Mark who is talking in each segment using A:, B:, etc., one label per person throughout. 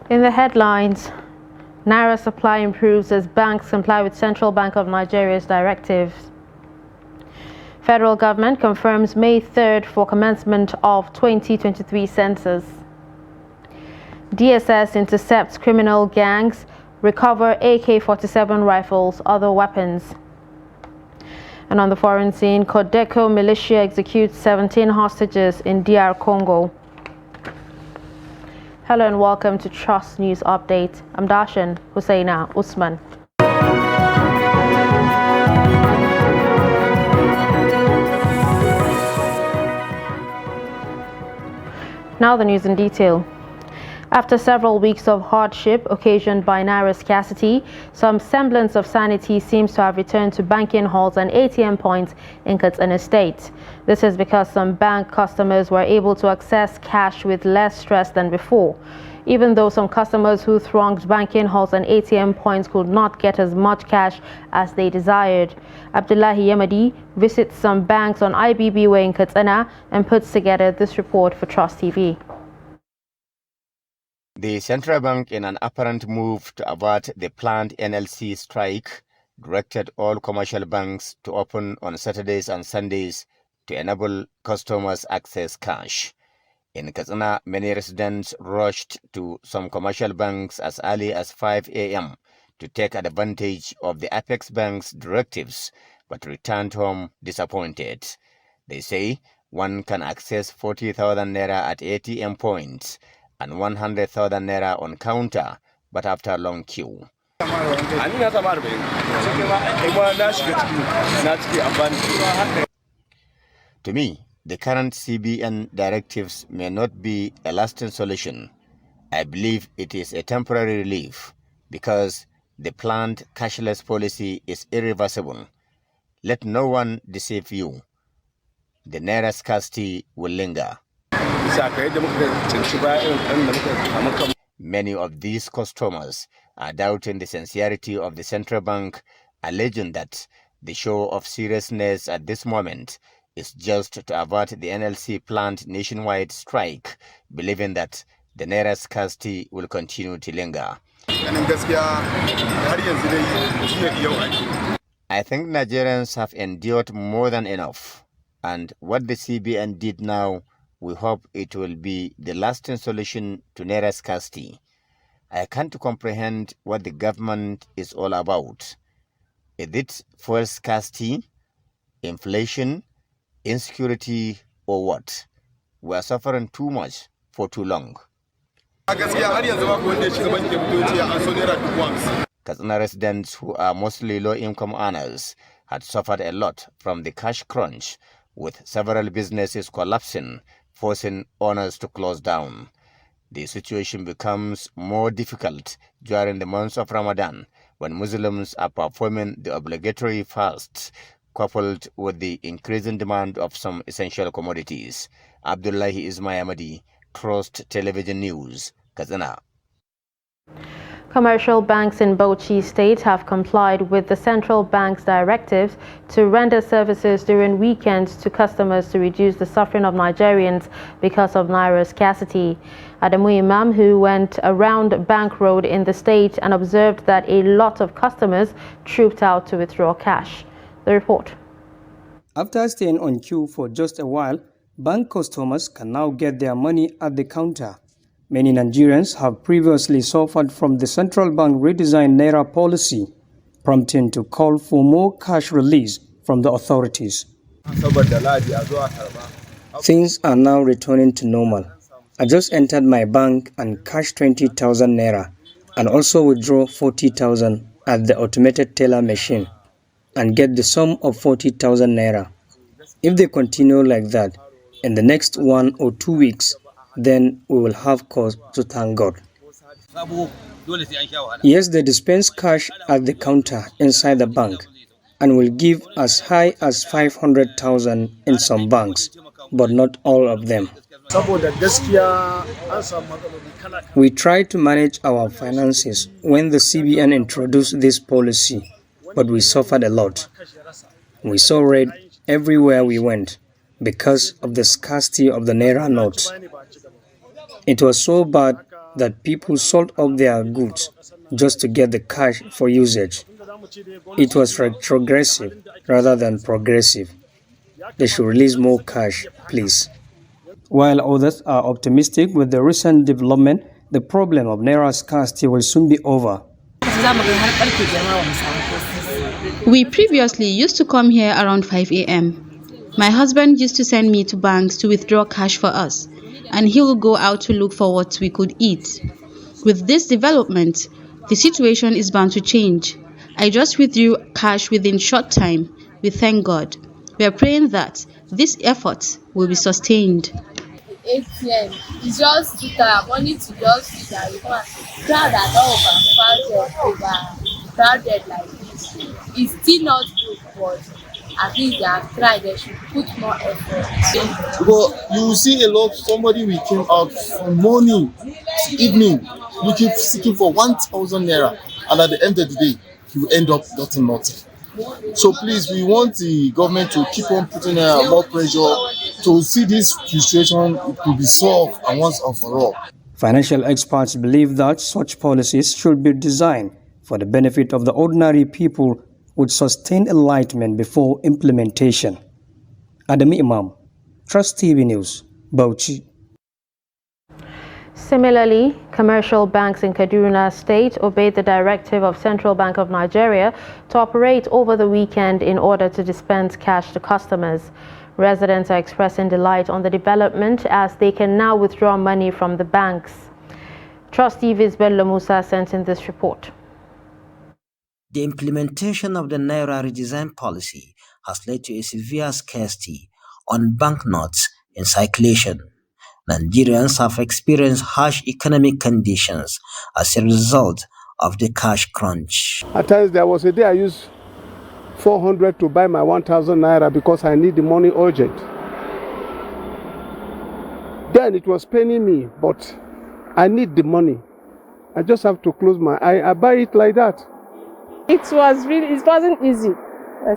A: In the headlines, Naira supply improves as banks comply with Central Bank of Nigeria's directives. Federal government confirms May 3rd for commencement of 2023 census. DSS intercepts criminal gangs, recover AK-47 rifles, other weapons. And on the foreign scene, Codeco militia executes 17 hostages in DR Congo. Hello and welcome to Trust News Update. I'm Darshan Hussaina Usman. Now the news in detail. After several weeks of hardship occasioned by Naira scarcity, some semblance of sanity seems to have returned to banking halls and ATM points in Katsina State. This is because some bank customers were able to access cash with less stress than before, even though some customers who thronged banking halls and ATM points could not get as much cash as they desired. Abdullahi Yamadi visits some banks on IBB Way in Katsina and puts together this report for Trust TV.
B: The central bank, in an apparent move to avert the planned NLC strike, directed all commercial banks to open on Saturdays and Sundays to enable customers access cash. In Katsina, many residents rushed to some commercial banks as early as 5 a.m. to take advantage of the Apex Bank's directives, but returned home disappointed. They say one can access 40,000 naira at ATM points and 100,000 naira on counter, but after a long queue. To me, the current CBN directives may not be a lasting solution. I believe it is a temporary relief because the planned cashless policy is irreversible. Let no one deceive you. The naira scarcity will linger. Many of these customers are doubting the sincerity of the central bank, alleging that the show of seriousness at this moment is just to avert the NLC planned nationwide strike, believing that the naira scarcity will continue to linger. I think Nigerians have endured more than enough, and what the CBN did now, we hope it will be the lasting solution to naira scarcity. I can't comprehend what the government is all about. Is it fuel scarcity, inflation, insecurity, or what? We are suffering too much for too long. Katsina residents who are mostly low-income earners had suffered a lot from the cash crunch, with several businesses collapsing, forcing owners to close down. The situation becomes more difficult during the months of Ramadan, when Muslims are performing the obligatory fasts, coupled with the increasing demand of some essential commodities. Abdullahi Ismail, Trust Television News, Katsina.
A: Commercial banks in Bauchi State have complied with the central bank's directives to render services during weekends to customers to reduce the suffering of Nigerians because of naira scarcity. Adamu Imam, who went around Bank Road in the state and observed that a lot of customers trooped out to withdraw cash. The report.
C: After staying on queue for just a while, bank customers can now get their money at the counter. Many Nigerians have previously suffered from the central bank redesigned naira policy, prompting to call for more cash release from the authorities. Things are now returning to normal. I just entered my bank and cashed 20,000 naira and also withdraw 40,000 at the automated teller machine and get the sum of 40,000 naira. If they continue like that in the next 1 or 2 weeks, then we will have cause to thank God. Yes, they dispense cash at the counter inside the bank and will give as high as 500,000 in some banks, but not all of them. We tried to manage our finances when the CBN introduced this policy, but we suffered a lot. We saw red everywhere we went because of the scarcity of the naira note. It was so bad that people sold off their goods just to get the cash for usage. It was retrogressive rather than progressive. They should release more cash, please. While others are optimistic with the recent development, the problem of Naira scarcity will soon be over.
D: We previously used to come here around 5 a.m. My husband used to send me to banks to withdraw cash for us, and he would go out to look for what we could eat. With this development, the situation is bound to change. I just withdrew cash within short time. We thank God. We are praying that this effort will be sustained.
E: ATM is just money to just sit and return. Crowd are not overcrowded like this. It's still not good, but at least they have tried. They should put more effort.
F: But you will see a lot. Somebody will came out from morning to evening looking seeking for 1,000 naira, and at the end of the day, he will end up getting nothing. So please, we want the government to keep on putting more pressure to see this situation to be solved and once and for all.
C: Financial experts believe that such policies should be designed for the benefit of the ordinary people with sustained enlightenment before implementation. Adam Imam, Trust TV News, Bauchi.
A: Similarly, commercial banks in Kaduna State obeyed the directive of Central Bank of Nigeria to operate over the weekend in order to dispense cash to customers. Residents are expressing delight on the development as they can now withdraw money from the banks. Trust TV's Bello Musa sent in this report.
G: The implementation of the Naira redesign policy has led to a severe scarcity on banknotes in circulation. Nigerians have experienced harsh economic conditions as a result of the cash crunch.
H: At times there was a day I used 400 to buy my 1,000 naira because I need the money urgent. Then it was paining me, but I need the money. I just have to close my eye. I buy it like that.
I: It wasn't easy.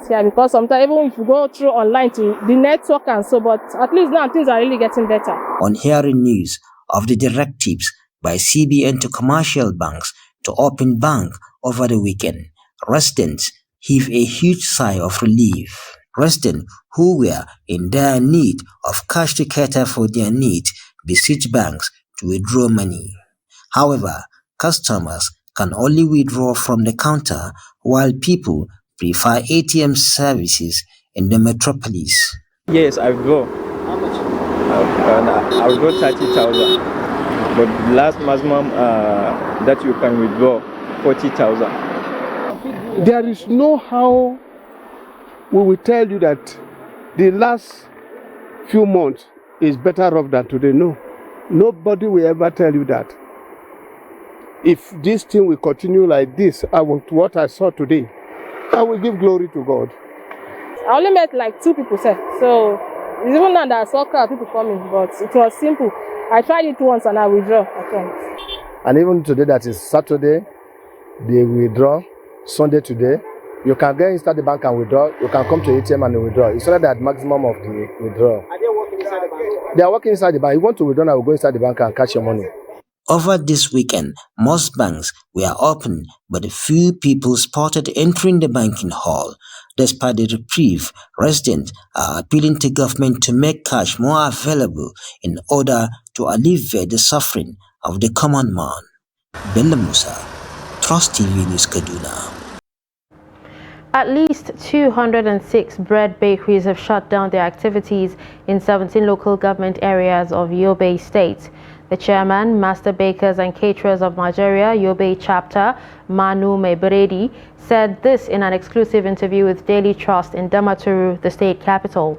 I: Yeah, because sometimes even if you go through online to the network and so, but at least now things are really getting better.
G: On hearing news of the directives by CBN to commercial banks to open bank over the weekend, residents heave a huge sigh of relief. Residents who were in dire need of cash to cater for their needs beseech banks to withdraw money. However, customers can only withdraw from the counter while people prefer ATM services in the metropolis.
J: Yes, I withdraw. How much? I withdraw 30,000. But the last maximum that you can withdraw, 40,000.
H: There is no how we will tell you that the last few months is better off than today. No. Nobody will ever tell you that. If this thing will continue like this, what I saw today, I will give glory to God.
I: I only met like 2 people, sir. So it's even now that I saw people coming, but it was simple. I tried it once and I withdraw.
K: And even today, that is Saturday, they withdraw. Sunday today, you can get inside the bank and withdraw. You can come to ATM and withdraw. It's not that maximum of the withdrawal.
L: Are they working inside the bank?
K: They are working inside the bank. You want to withdraw, now will go inside the bank and catch your money.
G: Over this weekend, most banks were open, but a few people spotted entering the banking hall. Despite the reprieve, residents are appealing to government to make cash more available in order to alleviate the suffering of the common man. Bello Musa, Trust TV News, Kaduna.
A: At least 206 bread bakeries have shut down their activities in 17 local government areas of Yobe State. The chairman, Master Bakers and Caterers of Nigeria, Yobe Chapter, Manu Mebredi, said this in an exclusive interview with Daily Trust in Damaturu, the state capital.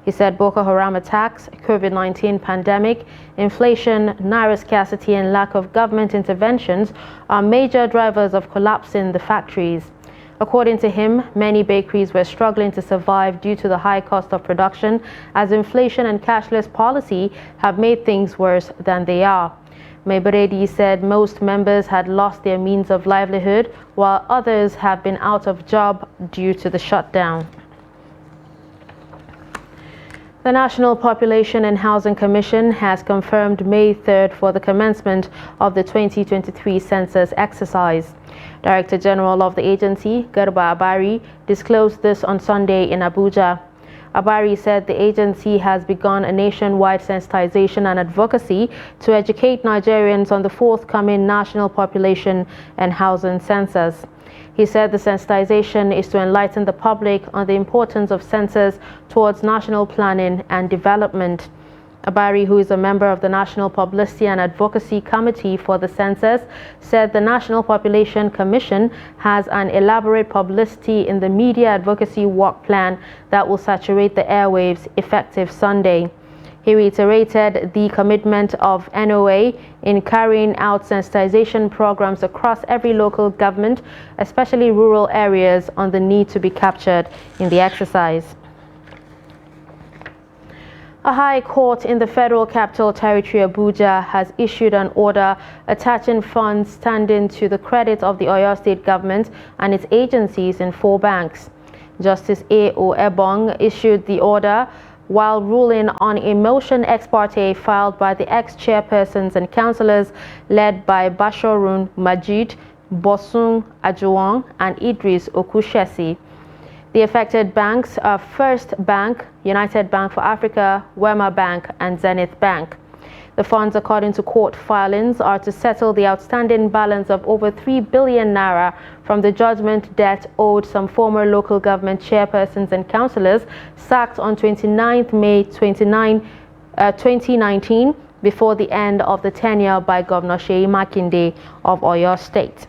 A: He said Boko Haram attacks, COVID-19 pandemic, inflation, naira scarcity and lack of government interventions are major drivers of collapse in the factories. According to him, many bakeries were struggling to survive due to the high cost of production, as inflation and cashless policy have made things worse than they are. Mebredi said most members had lost their means of livelihood, while others have been out of job due to the shutdown. The National Population and Housing Commission has confirmed May 3rd for the commencement of the 2023 census exercise. Director General of the agency, Garba Abari, disclosed this on Sunday in Abuja. Abari said the agency has begun a nationwide sensitization and advocacy to educate Nigerians on the forthcoming National Population and Housing Census. He said the sensitization is to enlighten the public on the importance of census towards national planning and development. Abari, who is a member of the National Publicity and Advocacy Committee for the Census, said the National Population Commission has an elaborate publicity in the media advocacy work plan that will saturate the airwaves effective Sunday. He reiterated the commitment of NOA in carrying out sensitization programs across every local government, especially rural areas, on the need to be captured in the exercise. A high court in the Federal Capital Territory, Abuja, has issued an order attaching funds standing to the credit of the Oyo State government and its agencies in 4 banks. Justice A.O. Ebong issued the order while ruling on a motion ex parte filed by the ex-chairpersons and councillors led by Bashorun Majid, Bosun Ajuwon, and Idris Okushesi. The affected banks are First Bank, United Bank for Africa, Wema Bank, and Zenith Bank. The funds, according to court filings, are to settle the outstanding balance of over 3 billion naira from the judgment debt owed some former local government chairpersons and councillors sacked on 29 May 2019 before the end of the tenure by Governor Seyi Makinde of Oyo State.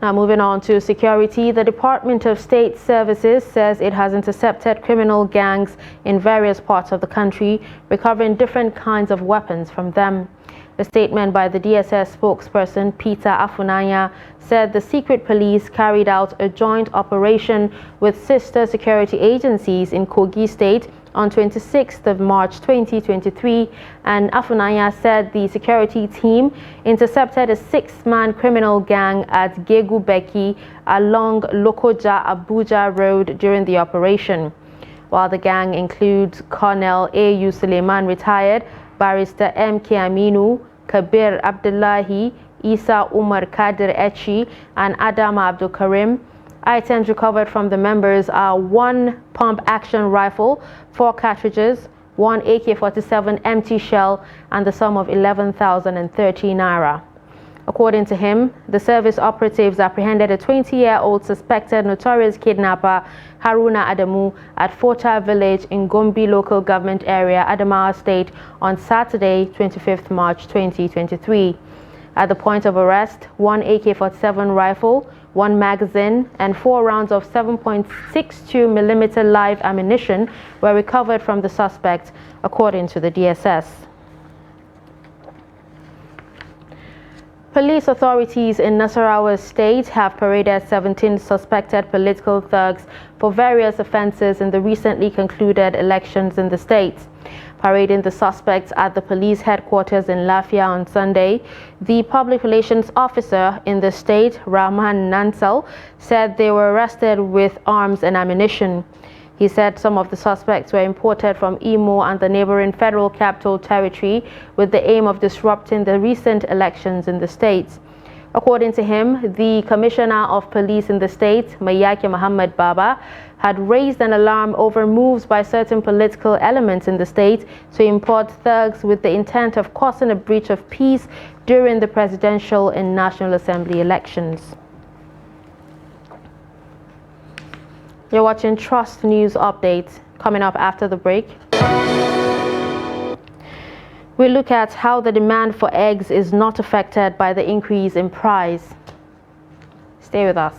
A: Now moving on to security, the Department of State Services says it has intercepted criminal gangs in various parts of the country, recovering different kinds of weapons from them. A statement by the DSS spokesperson, Peter Afunanya, said the secret police carried out a joint operation with sister security agencies in Kogi State on 26th of March 2023, and Afunanya said the security team intercepted a 6-man criminal gang at Gegu Beki along Lokoja Abuja Road during the operation. While the gang includes Colonel A.U. Suleiman retired, Barrister M.K. Aminu, Kabir Abdullahi, Isa Umar Kadir Echi, and Adam Abdul Karim. Items recovered from the members are 1 pump-action rifle, 4 cartridges, 1 AK-47 empty shell, and the sum of 11,030 naira. According to him, the service operatives apprehended a 20-year-old suspected notorious kidnapper, Haruna Adamu, at Fota Village in Gombe local government area, Adamawa State, on Saturday, 25th March 2023. At the point of arrest, 1 AK-47 rifle, 1 magazine, and 4 rounds of 7.62mm live ammunition were recovered from the suspect, according to the DSS. Police authorities in Nasarawa State have paraded 17 suspected political thugs for various offences in the recently concluded elections in the state. Parading the suspects at the police headquarters in Lafia on Sunday, the public relations officer in the state, Rahman Nansal, said they were arrested with arms and ammunition. He said some of the suspects were imported from Imo and the neighboring Federal Capital Territory with the aim of disrupting the recent elections in the state. According to him, the Commissioner of Police in the state, Mayaki Muhammad Baba, had raised an alarm over moves by certain political elements in the state to import thugs with the intent of causing a breach of peace during the presidential and National Assembly elections. You're watching Trust News Updates. Coming up after the break, we look at how the demand for eggs is not affected by the increase in price. Stay with us.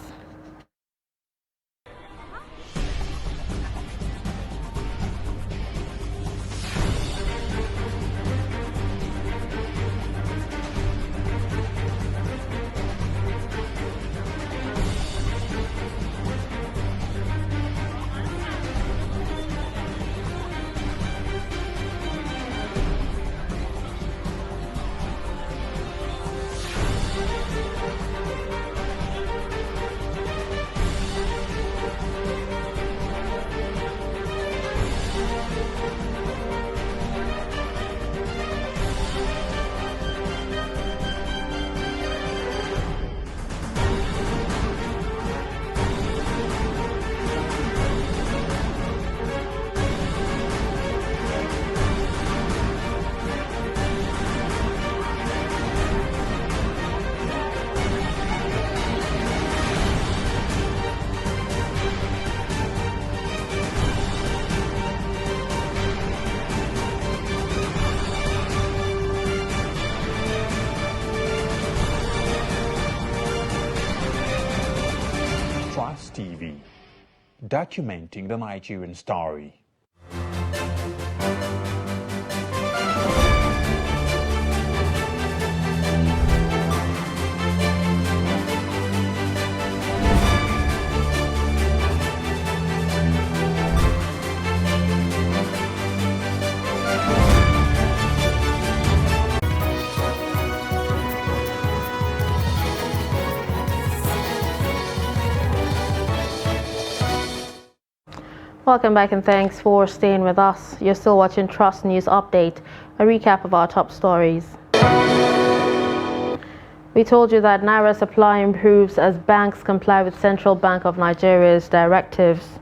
L: documenting the Nigerian story.
A: Welcome back and thanks for staying with us. You're still watching Trust News Update, a recap of our top stories. We told you that Naira supply improves as banks comply with Central Bank of Nigeria's directives.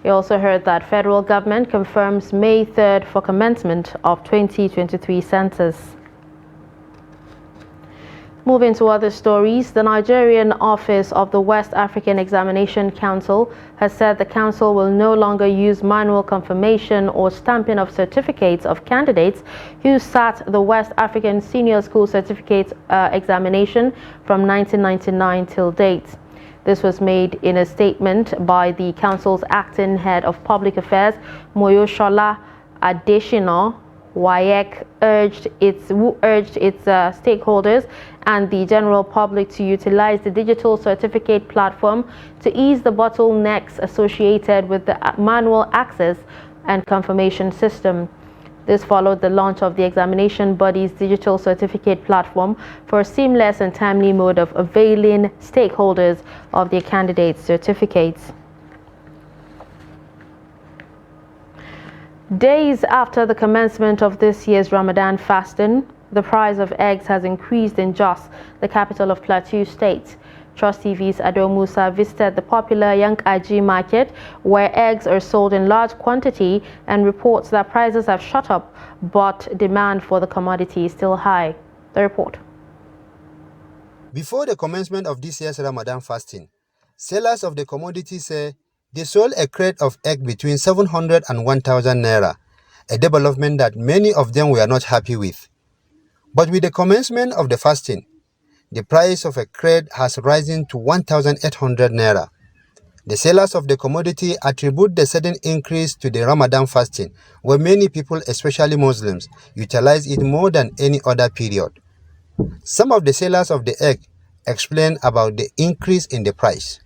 A: You also heard that federal government confirms May 3rd for commencement of 2023 census. Moving to other stories, the Nigerian Office of the West African Examination Council has said the council will no longer use manual confirmation or stamping of certificates of candidates who sat the West African Senior School Certificate examination from 1999 till date. This was made in a statement by the council's acting head of public affairs, Moyoshola Adeshina. WAEC urged its stakeholders and the general public to utilize the digital certificate platform to ease the bottlenecks associated with the manual access and confirmation system. This followed the launch of the examination body's digital certificate platform for a seamless and timely mode of availing stakeholders of their candidates' certificates. Days after the commencement of this year's Ramadan fasting, the price of eggs has increased in Jos, the capital of Plateau State. Trust TV's Ado Musa visited the popular Yankaji market where eggs are sold in large quantity and reports that prices have shot up, but demand for the commodity is still high. The report.
M: Before the commencement of this year's Ramadan fasting, sellers of the commodity say they sold a crate of egg between 700 and 1,000 naira, a development that many of them were not happy with. But with the commencement of the fasting, the price of a crate has risen to 1,800 naira. The sellers of the commodity attribute the sudden increase to the Ramadan fasting, where many people, especially Muslims, utilize it more than any other period. Some of the sellers of the egg explain about the increase in the price.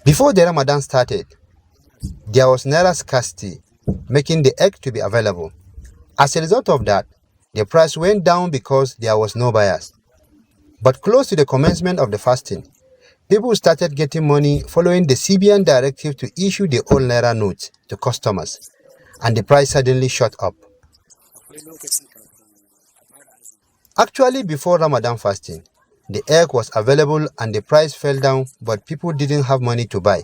M: Before the Ramadan started, there was naira scarcity, making the egg to be available. As a result of that, the price went down because there was no buyers. But close to the commencement of the fasting, people started getting money following the CBN directive to issue the old naira notes to customers, and the price suddenly shot up. Actually, before Ramadan fasting, the egg was available and the price fell down, but people didn't have money to buy.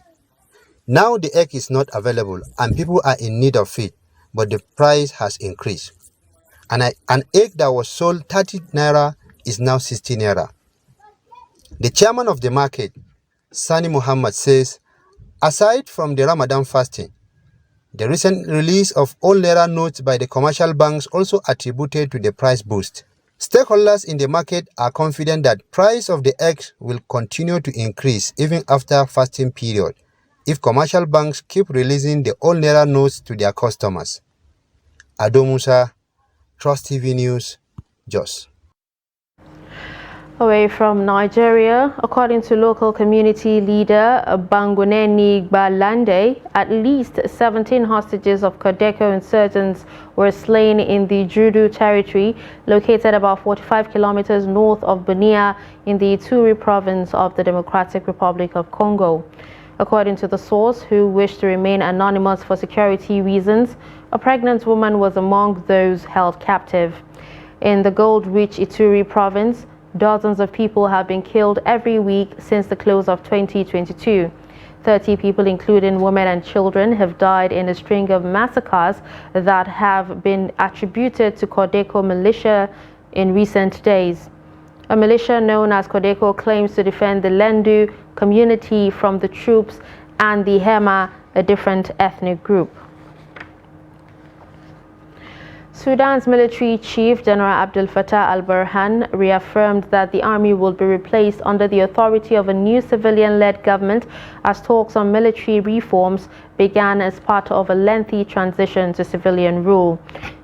M: Now the egg is not available and people are in need of it, but the price has increased. An egg that was sold 30 naira is now 60 naira. The chairman of the market, Sani Muhammad, says, aside from the Ramadan fasting, the recent release of all naira notes by the commercial banks also attributed to the price boost. Stakeholders in the market are confident that price of the eggs will continue to increase even after fasting period if commercial banks keep releasing the all naira notes to their customers. Ado Musa, Trust TV News, Jos.
A: Away from Nigeria, according to local community leader Banguneni Gbalande, at least 17 hostages of Codeco insurgents were slain in the Judu territory, located about 45 kilometers north of Bunia in the Ituri province of the Democratic Republic of Congo. According to the source, who wished to remain anonymous for security reasons, a pregnant woman was among those held captive. In the gold-rich Ituri province, dozens of people have been killed every week since the close of 2022. 30 people, including women and children, have died in a string of massacres that have been attributed to Codeco militia in recent days. A militia known as Codeco claims to defend the Lendu community from the troops and the Hema, a different ethnic group. Sudan's military chief, General Abdel Fattah al-Burhan, reaffirmed that the army will be replaced under the authority of a new civilian-led government as talks on military reforms began as part of a lengthy transition to civilian rule.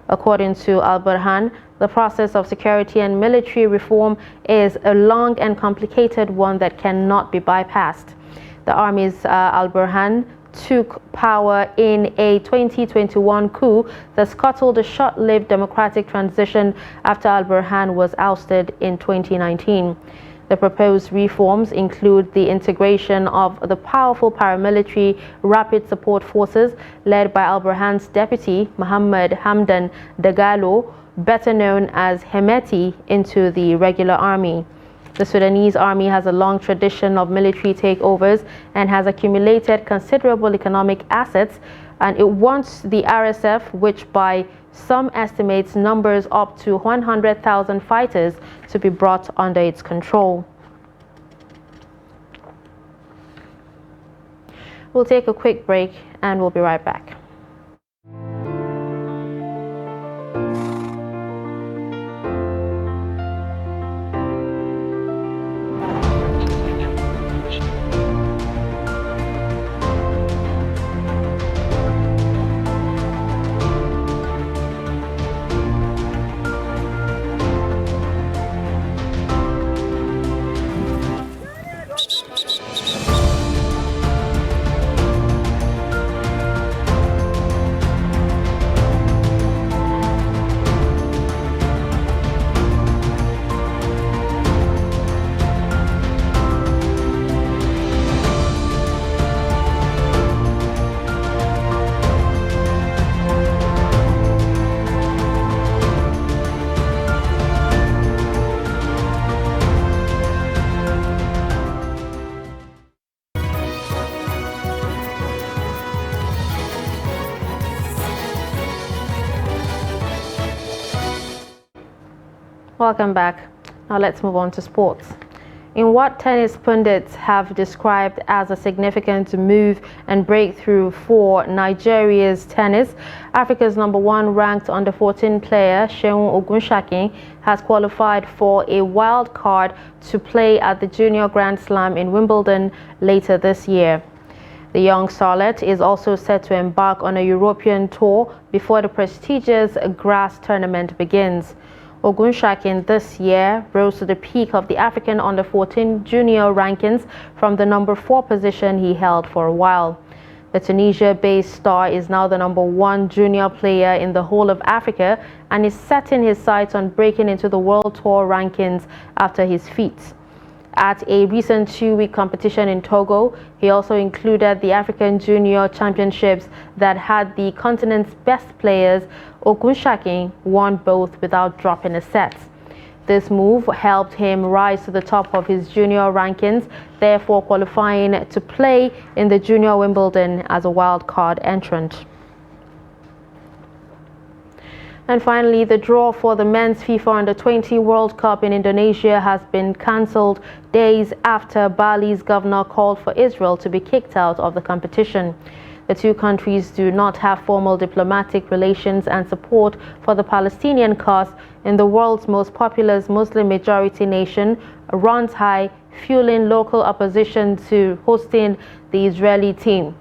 A: According to al-Burhan, the process of security and military reform is a long and complicated one that cannot be bypassed. The army's al-Burhan took power in a 2021 coup that scuttled a short-lived democratic transition after al-Burhan was ousted in 2019. The proposed reforms include the integration of the powerful paramilitary Rapid Support Forces led by al-Burhan's deputy, Mohammed Hamdan Dagalo, better known as Hemeti, into the regular army. The Sudanese army has a long tradition of military takeovers and has accumulated considerable economic assets, and it wants the RSF, which by some estimates numbers up to 100,000 fighters, to be brought under its control. We'll take a quick break and we'll be right back. Welcome back. Now let's move on to sports. In what tennis pundits have described as a significant move and breakthrough for Nigeria's tennis, Africa's #1 ranked under-14 player Seun Ogunsakin has qualified for a wild card to play at the Junior Grand Slam in Wimbledon later this year. The young starlet is also set to embark on a European tour before the prestigious grass tournament begins. Ogunsakin this year rose to the peak of the African under-14 junior rankings from the #4 position he held for a while. The Tunisia-based star is now the #1 junior player in the whole of Africa and is setting his sights on breaking into the World Tour rankings after his feat. At a recent 2-week competition in Togo, he also included the African Junior Championships that had the continent's best players. Ogunsakin won both without dropping a set. This move helped him rise to the top of his junior rankings, therefore qualifying to play in the Junior Wimbledon as a wild-card entrant. And finally, the draw for the men's FIFA Under-20 World Cup in Indonesia has been cancelled days after Bali's governor called for Israel to be kicked out of the competition. The two countries do not have formal diplomatic relations, and support for the Palestinian cause in the world's most populous Muslim-majority nation runs high, fueling local opposition to hosting the Israeli team.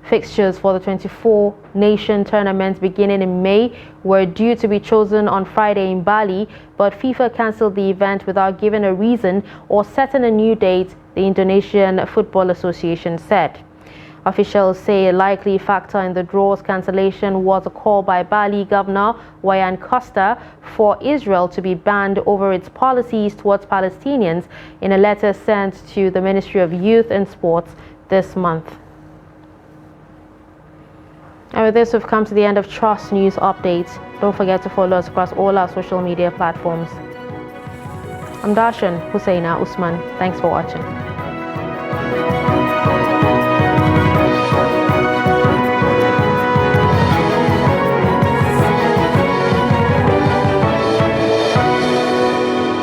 A: Fixtures for the 24-nation tournament beginning in May were due to be chosen on Friday in Bali, but FIFA cancelled the event without giving a reason or setting a new date, the Indonesian Football Association said. Officials say a likely factor in the draw's cancellation was a call by Bali Governor Wayan Koster for Israel to be banned over its policies towards Palestinians in a letter sent to the Ministry of Youth and Sports this month. And with this, we've come to the end of Trust News Updates. Don't forget to follow us across all our social media platforms. I'm Darshan Husseina Usman. Thanks for watching.